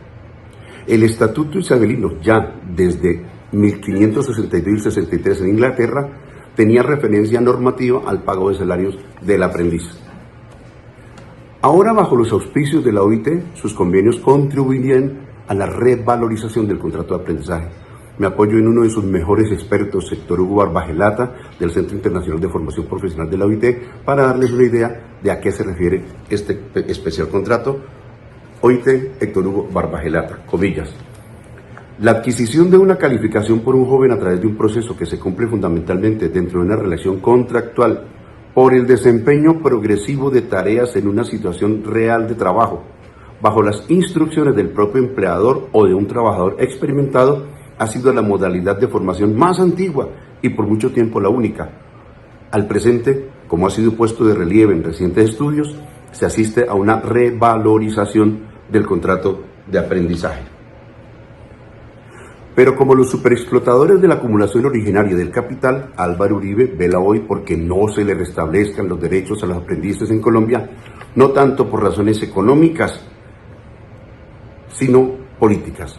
El Estatuto Isabelino, ya desde 1562 y 63 en Inglaterra, tenía referencia normativa al pago de salarios del aprendiz. Ahora, bajo los auspicios de la OIT, sus convenios contribuirían a la revalorización del contrato de aprendizaje. Me apoyo en uno de sus mejores expertos, Héctor Hugo Barbagelata, del Centro Internacional de Formación Profesional de la OIT, para darles una idea de a qué se refiere este especial contrato. OIT, Héctor Hugo Barbagelata, comillas. La adquisición de una calificación por un joven a través de un proceso que se cumple fundamentalmente dentro de una relación contractual por el desempeño progresivo de tareas en una situación real de trabajo, bajo las instrucciones del propio empleador o de un trabajador experimentado, ha sido la modalidad de formación más antigua y por mucho tiempo la única. Al presente, como ha sido puesto de relieve en recientes estudios, se asiste a una revalorización del contrato de aprendizaje. Pero como los superexplotadores de la acumulación originaria del capital, Álvaro Uribe vela hoy porque no se le restablezcan los derechos a los aprendices en Colombia, no tanto por razones económicas, sino políticas.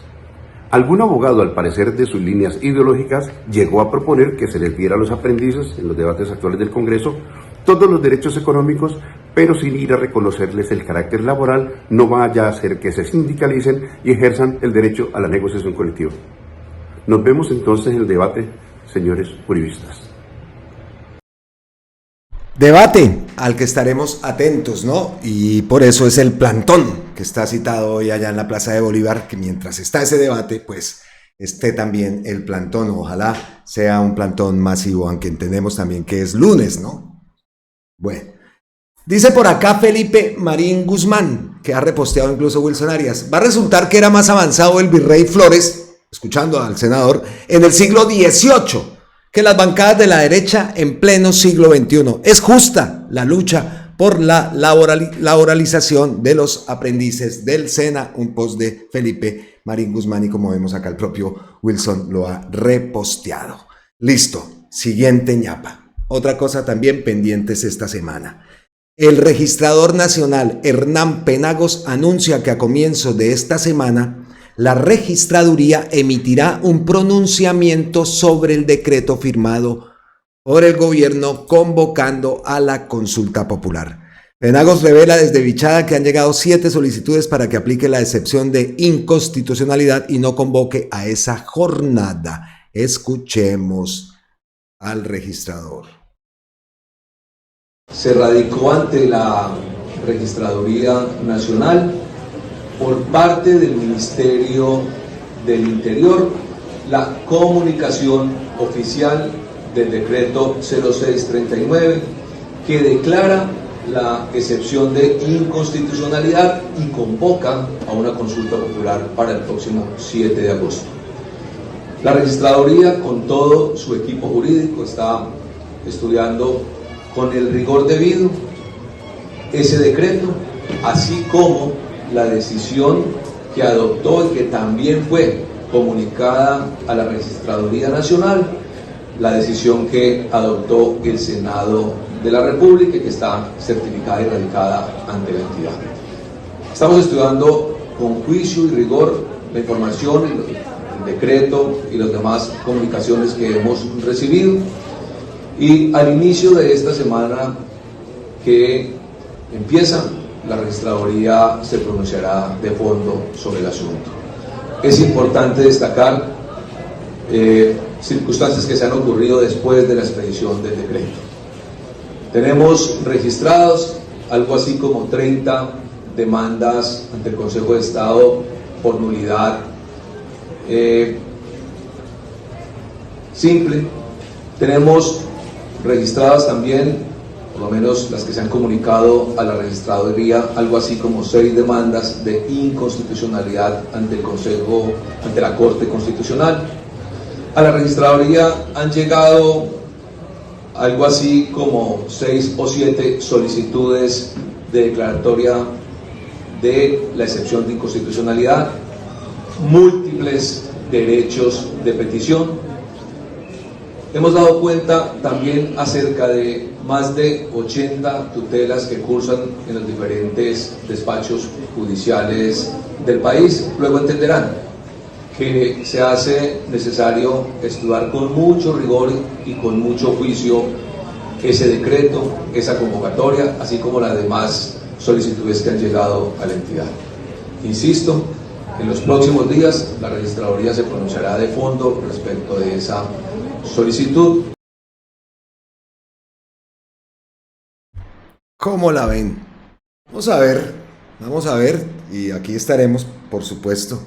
Algún abogado, al parecer de sus líneas ideológicas, llegó a proponer que se les diera a los aprendices, en los debates actuales del Congreso, todos los derechos económicos, pero sin ir a reconocerles el carácter laboral, no vaya a hacer que se sindicalicen y ejerzan el derecho a la negociación colectiva. Nos vemos entonces en el debate, señores uribistas. Debate al que estaremos atentos, ¿no? Y por eso es el plantón que está citado hoy allá en la Plaza de Bolívar, que mientras está ese debate, pues esté también el plantón. Ojalá sea un plantón masivo, aunque entendemos también que es lunes, ¿no? Bueno, dice por acá Felipe Marín Guzmán, que ha reposteado incluso Wilson Arias. Va a resultar que era más avanzado el virrey Flores, escuchando al senador, en el siglo XVIII que las bancadas de la derecha en pleno siglo XXI. Es justa la lucha por la laboralización de los aprendices del SENA, un post de Felipe Marín Guzmán, y como vemos acá el propio Wilson lo ha reposteado. Listo, siguiente ñapa. Otra cosa también pendientes esta semana. El registrador nacional Hernán Penagos anuncia que a comienzo de esta semana la registraduría emitirá un pronunciamiento sobre el decreto firmado por el gobierno convocando a la consulta popular. Penagos revela desde Vichada que han llegado 7 solicitudes para que aplique la excepción de inconstitucionalidad y no convoque a esa jornada. Escuchemos al registrador. Se radicó ante la Registraduría Nacional por parte del Ministerio del Interior la comunicación oficial del decreto 0639 que declara la excepción de inconstitucionalidad y convoca a una consulta popular para el próximo 7 de agosto. La Registraduría, con todo su equipo jurídico, está estudiando con el rigor debido ese decreto, así como la decisión que adoptó y que también fue comunicada a la Registraduría Nacional, la decisión que adoptó el Senado de la República y que está certificada y radicada ante la entidad. Estamos estudiando con juicio y rigor la información y decreto y las demás comunicaciones que hemos recibido. Y al inicio de esta semana que empieza, la registraduría se pronunciará de fondo sobre el asunto. Es importante destacar circunstancias que se han ocurrido después de la expedición del decreto. Tenemos registrados algo así como 30 demandas ante el Consejo de Estado por nulidad simple. Tenemos registradas también, por lo menos las que se han comunicado a la registraduría, algo así como 6 demandas de inconstitucionalidad ante el Consejo, ante la Corte Constitucional. A la registraduría han llegado algo así como 6 o 7 solicitudes de declaratoria de la excepción de inconstitucionalidad, múltiples derechos de petición. Hemos dado cuenta también acerca de más de 80 tutelas que cursan en los diferentes despachos judiciales del país. Luego entenderán que se hace necesario estudiar con mucho rigor y con mucho juicio ese decreto, esa convocatoria, así como las demás solicitudes que han llegado a la entidad. Insisto, en los próximos días la registraduría se pronunciará de fondo respecto de esa solicitud. ¿Cómo la ven? Vamos a ver, y aquí estaremos, por supuesto,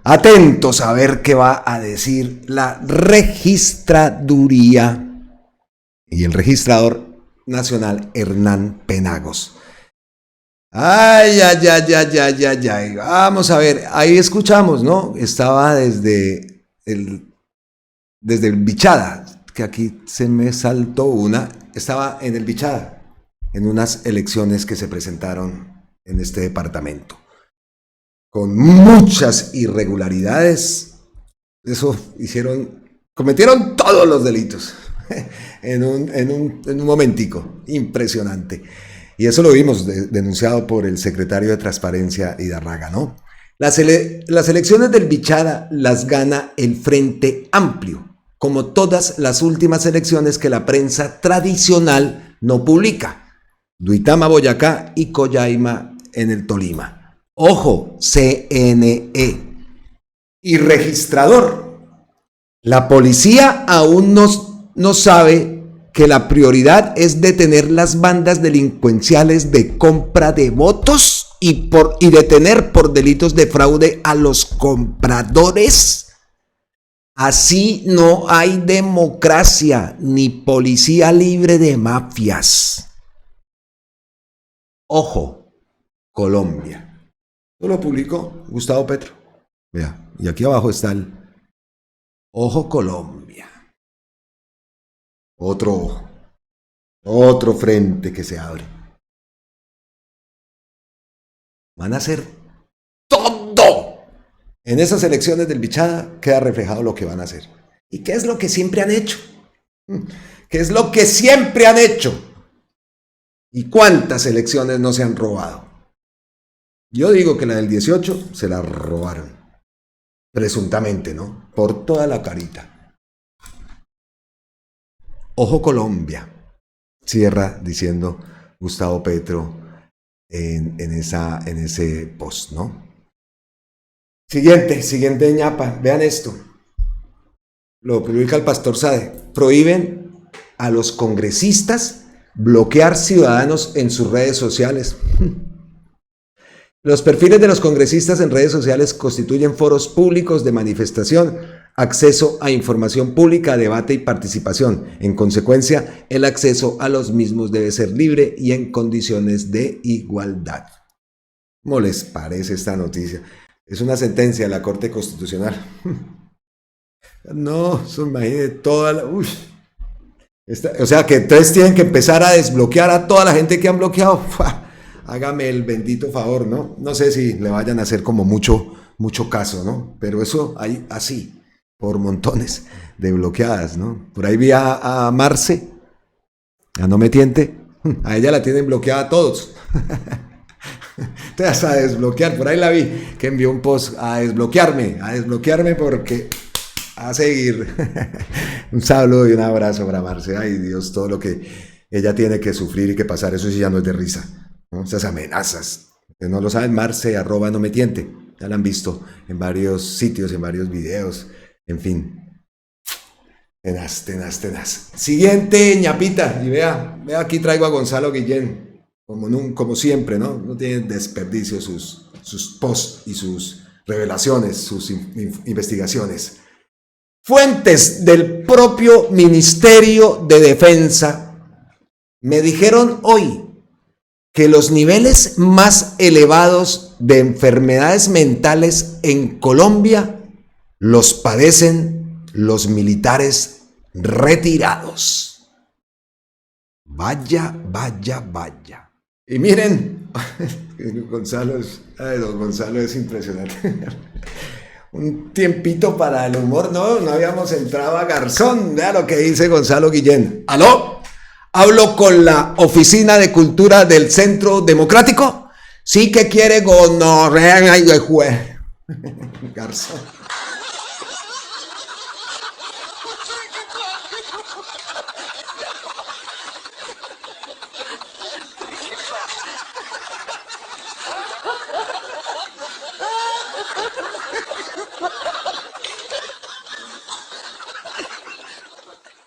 atentos a ver qué va a decir la registraduría y el registrador nacional Hernán Penagos. Ay, vamos a ver, ahí escuchamos, ¿no? Estaba desde el Bichada, que aquí se me saltó una, estaba en el Bichada, en unas elecciones que se presentaron en este departamento, con muchas irregularidades. Eso cometieron todos los delitos en un momentico, impresionante. Y eso lo vimos denunciado por el secretario de Transparencia, Idarraga, ¿no? Las elecciones del Bichada las gana el Frente Amplio, como todas las últimas elecciones que la prensa tradicional no publica. Duitama, Boyacá y Collaima en el Tolima. Ojo, CNE. Y registrador. La policía aún no sabe que la prioridad es detener las bandas delincuenciales de compra de votos y detener por delitos de fraude a los compradores. Así no hay democracia ni policía libre de mafias. Ojo, Colombia. Esto lo publicó Gustavo Petro. Vea, y aquí abajo está el Ojo Colombia. Otro ojo. Otro frente que se abre. Van a hacer todo. En esas elecciones del Bichada queda reflejado lo que van a hacer. ¿Y qué es lo que siempre han hecho? ¿Qué es lo que siempre han hecho? ¿Y cuántas elecciones no se han robado? Yo digo que la del 18 se la robaron. Presuntamente, ¿no? Por toda la carita. Ojo Colombia. Cierra diciendo Gustavo Petro en ese post, ¿no? Siguiente ñapa. Vean esto. Lo publica el Pastor Sade. Prohíben a los congresistas bloquear ciudadanos en sus redes sociales. Los perfiles de los congresistas en redes sociales constituyen foros públicos de manifestación, acceso a información pública, debate y participación. En consecuencia, el acceso a los mismos debe ser libre y en condiciones de igualdad. ¿Cómo les parece esta noticia? Es una sentencia de la Corte Constitucional. No, eso imagínate toda la... O sea que entonces tienen que empezar a desbloquear a toda la gente que han bloqueado. Hágame el bendito favor, ¿no? No sé si le vayan a hacer como mucho caso, ¿no? Pero eso hay así, por montones de bloqueadas, ¿no? Por ahí vi a Marce, a No Me Tiente, a ella la tienen bloqueada a todos. Te vas a desbloquear, por ahí la vi, que envió un post a desbloquearme porque a seguir. Un saludo y un abrazo para Marce. Ay Dios, todo lo que ella tiene que sufrir y que pasar, eso sí ya no es de risa, ¿no? Esas amenazas. Que no lo saben, Marce, @ no me tiente. Ya la han visto en varios sitios, en varios videos, en fin. Tenaz. Siguiente ñapita, y vea aquí traigo a Gonzalo Guillén, como siempre, ¿no? No tiene desperdicio sus posts y sus revelaciones, sus investigaciones. Fuentes del propio Ministerio de Defensa me dijeron hoy que los niveles más elevados de enfermedades mentales en Colombia los padecen los militares retirados. Vaya. Y miren, don Gonzalo es impresionante. Un tiempito para el humor, no habíamos entrado a Garzón. Vea lo que dice Gonzalo Guillén. ¿Aló? ¿Hablo con la Oficina de Cultura del Centro Democrático? Sí, que quiere gonorrea y juez. Garzón.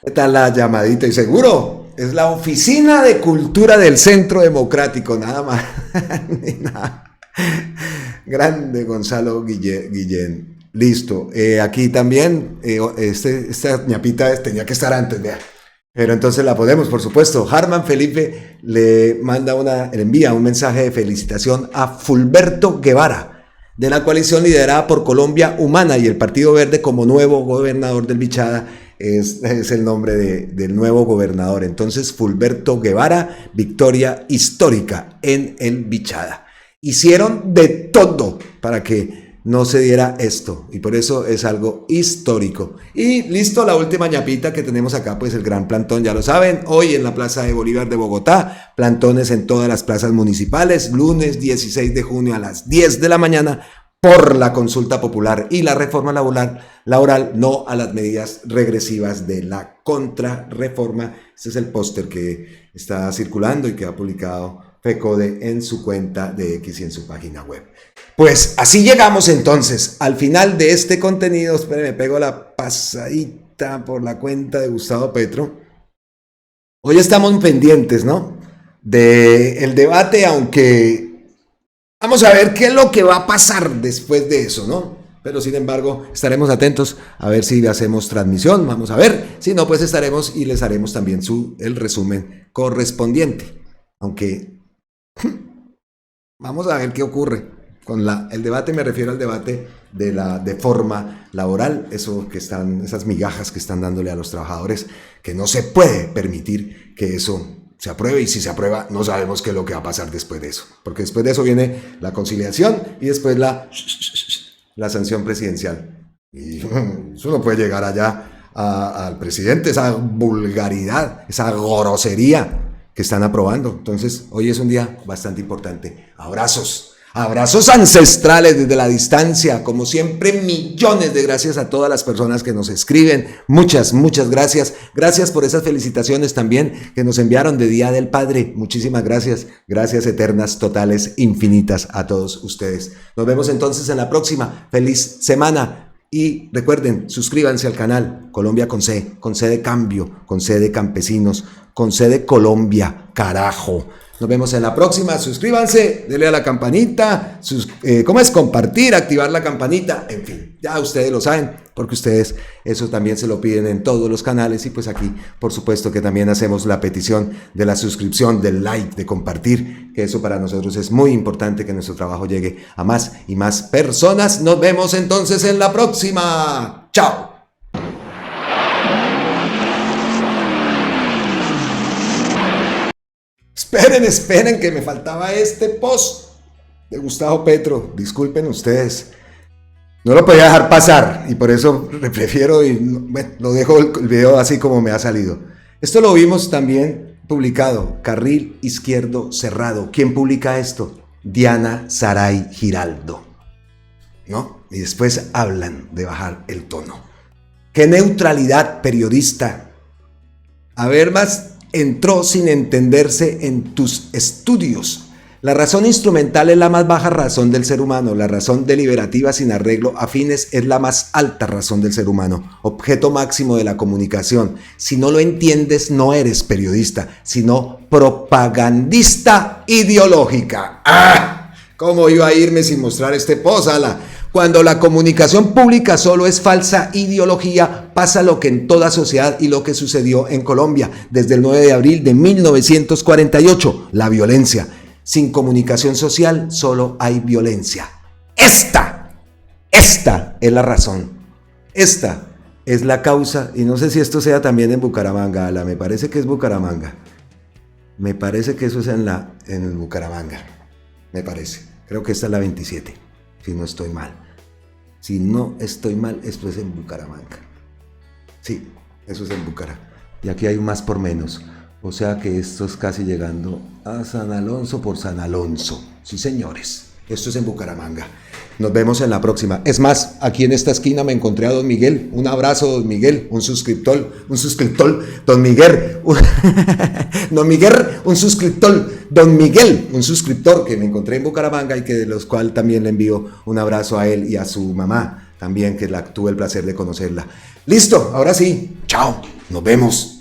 ¿Qué tal la llamadita? Y seguro es la Oficina de Cultura del Centro Democrático, nada más. Ni nada. Grande Gonzalo Guillén. Listo. Aquí también, esta ñapita tenía que estar antes, vea. Pero entonces la podemos, por supuesto. Harman Felipe le envía un mensaje de felicitación a Fulberto Guevara, de la coalición liderada por Colombia Humana y el Partido Verde como nuevo gobernador del Bichada. Es el nombre del nuevo gobernador. Entonces, Fulberto Guevara, victoria histórica en el Bichada. Hicieron de todo para que no se diera esto, y por eso es algo histórico. Y listo, la última ñapita que tenemos acá, pues el gran plantón, ya lo saben, hoy en la Plaza de Bolívar de Bogotá, plantones en todas las plazas municipales, lunes 16 de junio a las 10 de la mañana, por la consulta popular y la reforma laboral, no a las medidas regresivas de la contrarreforma. Este es el póster que está circulando y que ha publicado FECODE en su cuenta de X y en su página web. Pues así llegamos entonces al final de este contenido. Espere, me pego la pasadita por la cuenta de Gustavo Petro. Hoy estamos pendientes, ¿no?, del debate, aunque vamos a ver qué es lo que va a pasar después de eso, ¿no? Pero sin embargo, estaremos atentos a ver si le hacemos transmisión, vamos a ver. Si no, pues estaremos y les haremos también el resumen correspondiente. Aunque vamos a ver qué ocurre con el debate. Me refiero al debate de la reforma laboral, esas migajas que están dándole a los trabajadores, que no se puede permitir que eso se apruebe, y si se aprueba no sabemos qué es lo que va a pasar después de eso, porque después de eso viene la conciliación y después la sanción presidencial, y eso no puede llegar allá al presidente, esa vulgaridad, esa grosería que están aprobando. Entonces hoy es un día bastante importante. Abrazos ancestrales desde la distancia, como siempre. Millones de gracias a todas las personas que nos escriben. Muchas gracias. Gracias por esas felicitaciones también que nos enviaron de Día del Padre. Muchísimas gracias. Gracias eternas, totales, infinitas a todos ustedes. Nos vemos entonces en la próxima. Feliz semana. Y recuerden, suscríbanse al canal Colombia con C de cambio, con C de campesinos, con C de Colombia, carajo. Nos vemos en la próxima. Suscríbanse, denle a la campanita, compartir, activar la campanita, en fin, ya ustedes lo saben, porque ustedes eso también se lo piden en todos los canales. Y pues aquí, por supuesto que también hacemos la petición de la suscripción, del like, de compartir, que eso para nosotros es muy importante, que nuestro trabajo llegue a más y más personas. Nos vemos entonces en la próxima. ¡Chao! Esperen, que me faltaba este post de Gustavo Petro. Disculpen ustedes. No lo podía dejar pasar y por eso prefiero lo dejo el video así como me ha salido. Esto lo vimos también publicado, Carril Izquierdo Cerrado. ¿Quién publica esto? Diana Saray Giraldo, ¿no? Y después hablan de bajar el tono. ¡Qué neutralidad periodista! Habermas entró sin entenderse en tus estudios. La razón instrumental es la más baja razón del ser humano. La razón deliberativa sin arreglo a fines es la más alta razón del ser humano, objeto máximo de la comunicación. Si no lo entiendes, no eres periodista, sino propagandista ideológica. ¡Ah! ¿Cómo iba a irme sin mostrar este pósala? Cuando la comunicación pública solo es falsa ideología, pasa lo que en toda sociedad y lo que sucedió en Colombia desde el 9 de abril de 1948, la violencia. Sin comunicación social solo hay violencia. Esta es la razón. Esta es la causa, y no sé si esto sea también en Bucaramanga, Ala, me parece que es Bucaramanga. Me parece que eso es en Bucaramanga. Me parece. Creo que esta es la 27, si no estoy mal. Si no estoy mal, esto es en Bucaramanga. Sí, eso es en Bucaramanga. Y aquí hay un más por menos. O sea que esto es casi llegando a San Alonso por San Alonso. Sí, señores. Esto es en Bucaramanga. Nos vemos en la próxima. Es más, aquí en esta esquina me encontré a don Miguel. Un abrazo, don Miguel, un suscriptor, don Miguel, don Miguel, un suscriptor, don Miguel, un suscriptor que me encontré en Bucaramanga y que de los cuales también le envío un abrazo a él y a su mamá también, que tuve el placer de conocerla. Listo, ahora sí. Chao. Nos vemos.